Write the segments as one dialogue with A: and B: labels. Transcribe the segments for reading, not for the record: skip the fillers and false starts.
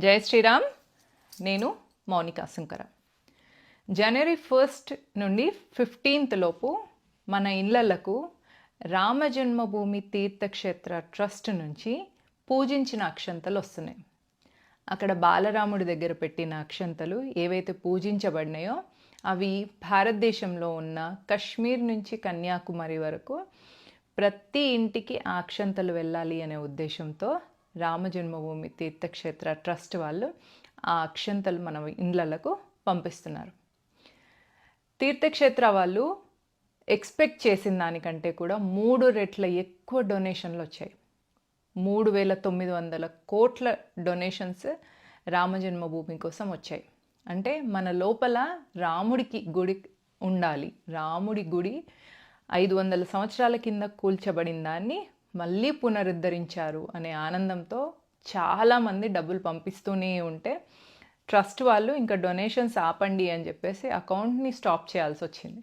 A: జై శ్రీరామ్. నేను మౌనికా సుంకర. జనవరి 1 నుండి 15 లోపు మన ఇళ్లలకు రామజన్మభూమి తీర్థక్షేత్ర ట్రస్ట్ నుంచి పూజించిన అక్షంతలు వస్తున్నాయి. అక్కడ బాలరాముడి దగ్గర పెట్టిన అక్షంతలు ఏవైతే పూజించబడినాయో అవి భారతదేశంలో ఉన్న కశ్మీర్ నుంచి కన్యాకుమారి వరకు ప్రతి ఇంటికి ఆ అక్షంతలు వెళ్ళాలి అనే ఉద్దేశంతో రామజన్మభూమి తీర్థక్షేత్ర ట్రస్ట్ వాళ్ళు ఆ అక్షంతలు మన ఇండ్లకు పంపిస్తున్నారు. తీర్థక్షేత్ర వాళ్ళు ఎక్స్పెక్ట్ చేసిన దానికంటే కూడా 3 రెట్ల ఎక్కువ డొనేషన్లు వచ్చాయి. 3,900 కోట్ల డొనేషన్స్ రామజన్మభూమి కోసం వచ్చాయి. అంటే మన లోపల రాముడికి గుడి ఉండాలి, రాముడి గుడి 500 సంవత్సరాల కింద కూల్చబడిన దాన్ని మళ్ళీ పునరుద్ధరించారు అనే ఆనందంతో చాలామంది డబ్బులు పంపిస్తూనే ఉంటే ట్రస్ట్ వాళ్ళు ఇంకా డొనేషన్స్ ఆపండి అని చెప్పేసి అకౌంట్ని స్టాప్ చేయాల్సి వచ్చింది.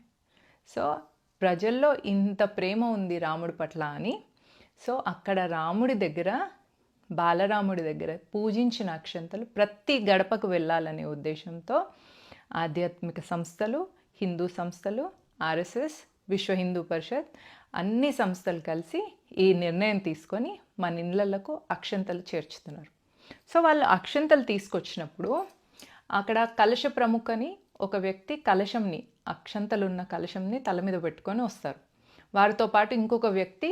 A: సో ప్రజల్లో ఇంత ప్రేమ ఉంది రాముడి పట్ల అని, సో అక్కడ రాముడి దగ్గర, బాలరాముడి దగ్గర పూజించిన అక్షంతలు ప్రతి గడపకు వెళ్ళాలనే ఉద్దేశంతో ఆధ్యాత్మిక సంస్థలు, హిందూ సంస్థలు, ఆర్ఎస్ఎస్, విశ్వ హిందూ పరిషత్ అన్ని సంస్థలు కలిసి ఈ నిర్ణయం తీసుకొని మన ఇళ్ళకు అక్షంతలు చేర్చుతున్నారు. సో వాళ్ళు అక్షంతలు తీసుకొచ్చినప్పుడు అక్కడ కలశ ప్రముఖని ఒక వ్యక్తి కలశంని, అక్షంతలున్న కలశంని తల మీద పెట్టుకొని వస్తారు. వారితో పాటు ఇంకొక వ్యక్తి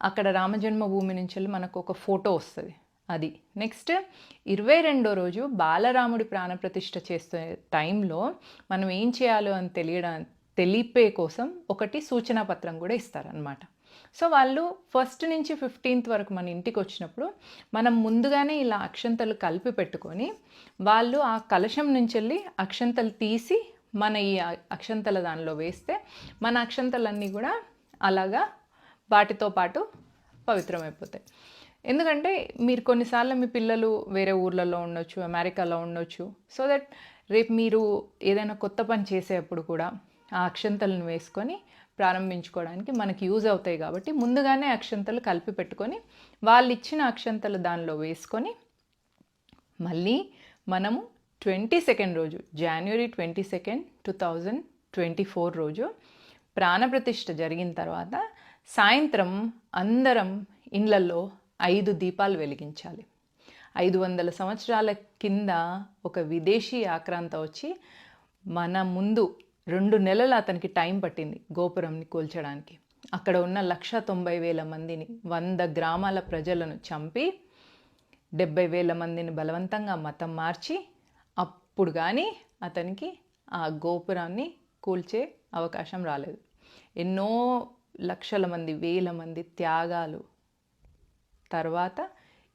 A: అక్కడ రామజన్మభూమి నుంచి వెళ్ళి మనకు ఒక ఫోటో వస్తుంది. అది నెక్స్ట్ 22వ రోజు బాలరాముడి ప్రాణప్రతిష్ఠ చేసే టైంలో మనం ఏం చేయాలో అని తెలిపే కోసం ఒకటి సూచనా పత్రం కూడా ఇస్తారనమాట. సో వాళ్ళు 1 నుంచి 15 వరకు మన ఇంటికి వచ్చినప్పుడు మనం ముందుగానే ఇలా అక్షంతలు కలిపి పెట్టుకొని వాళ్ళు ఆ కలశం నుంచి వెళ్ళి అక్షంతలు తీసి మన ఈ అక్షంతల దానిలో వేస్తే మన అక్షంతలన్నీ కూడా అలాగా వాటితో పాటు పవిత్రమైపోతాయి. ఎందుకంటే మీరు కొన్నిసార్లు మీ పిల్లలు వేరే ఊర్లలో ఉండొచ్చు, అమెరికాలో ఉండొచ్చు. సో దట్ రేపు మీరు ఏదైనా కొత్త పని చేసేటప్పుడు కూడా ఆ అక్షంతలను వేసుకొని ప్రారంభించుకోవడానికి మనకి యూజ్ అవుతాయి. కాబట్టి ముందుగానే అక్షంతలు కలిపి పెట్టుకొని వాళ్ళు ఇచ్చిన అక్షంతలు దానిలో వేసుకొని మళ్ళీ మనము 22nd రోజు, జనవరి 22, 2024 రోజు ప్రాణప్రతిష్ఠ జరిగిన తర్వాత సాయంత్రం అందరం ఇండ్లలో 5 దీపాలు వెలిగించాలి. 500 సంవత్సరాల కింద ఒక విదేశీ ఆక్రాంత వచ్చి మన ముందు 2 నెలలు అతనికి టైం పట్టింది గోపురంని కూల్చడానికి. అక్కడ ఉన్న 190,000 మందిని, 100 గ్రామాల ప్రజలను చంపి 70,000 మందిని బలవంతంగా మతం మార్చి అప్పుడు కానీ అతనికి ఆ గోపురాన్ని కూల్చే అవకాశం రాలేదు. ఎన్నో లక్షల మంది, వేల మంది త్యాగాలు తర్వాత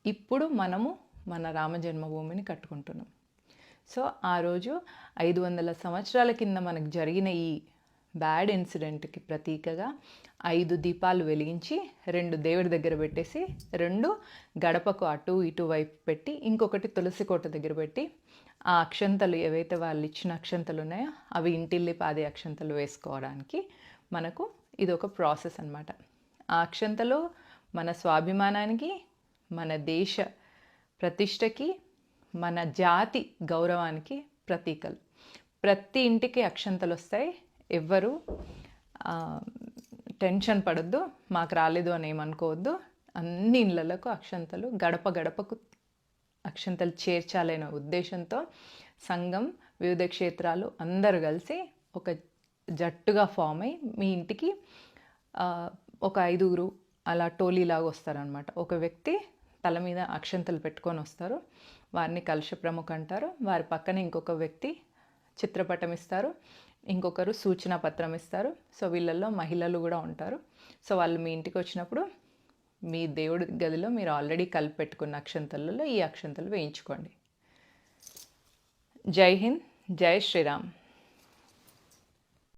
A: ఇప్పుడు మనము మన రామజన్మభూమిని కట్టుకుంటున్నాం. సో ఆ రోజు 500 సంవత్సరాల కింద మనకు జరిగిన ఈ బ్యాడ్ ఇన్సిడెంట్కి ప్రతీకగా 5 దీపాలు వెలిగించి 2 దేవుడి దగ్గర పెట్టేసి 2 గడపకు అటు ఇటు వైపు పెట్టి ఇంకొకటి తులసి కోట దగ్గర పెట్టి ఆ అక్షంతలు ఏవైతే వాళ్ళు ఇచ్చిన అక్షంతలు ఉన్నాయో అవి ఇంటిల్లి పాదే అక్షంతలు వేసుకోవడానికి మనకు ఇది ఒక ప్రాసెస్ అన్నమాట. ఆ అక్షంతలు మన స్వాభిమానానికి, మన దేశ ప్రతిష్టకి, మన జాతి గౌరవానికి ప్రతీకలు. ప్రతి ఇంటికి అక్షంతలు వస్తాయి. ఎవ్వరూ టెన్షన్ పడొద్దు, మాకు రాలేదు అని ఏమనుకోవద్దు. అన్ని ఇళ్ళకు అక్షంతలు, గడప గడపకు అక్షంతలు చేర్చాలనే ఉద్దేశంతో సంఘం, వివిధ క్షేత్రాలు అందరూ కలిసి ఒక జట్టుగా ఫామ్ అయ్యి మీ ఇంటికి ఒక 5గురు అలా టోలీలాగా వస్తారనమాట. ఒక వ్యక్తి తల మీద అక్షంతలు పెట్టుకొని వస్తారు, వారిని కలశ ప్రముఖ అంటారు. వారి పక్కన ఇంకొక వ్యక్తి చిత్రపటం ఇస్తారు, ఇంకొకరు సూచన పత్రం ఇస్తారు. సో వీళ్ళల్లో మహిళలు కూడా ఉంటారు. సో వాళ్ళు మీ ఇంటికి వచ్చినప్పుడు మీ దేవుడి గదిలో మీరు ఆల్రెడీ కలిపి పెట్టుకున్న అక్షంతలలో ఈ అక్షంతలు వేయించుకోండి. జై హింద్, జై శ్రీరామ్.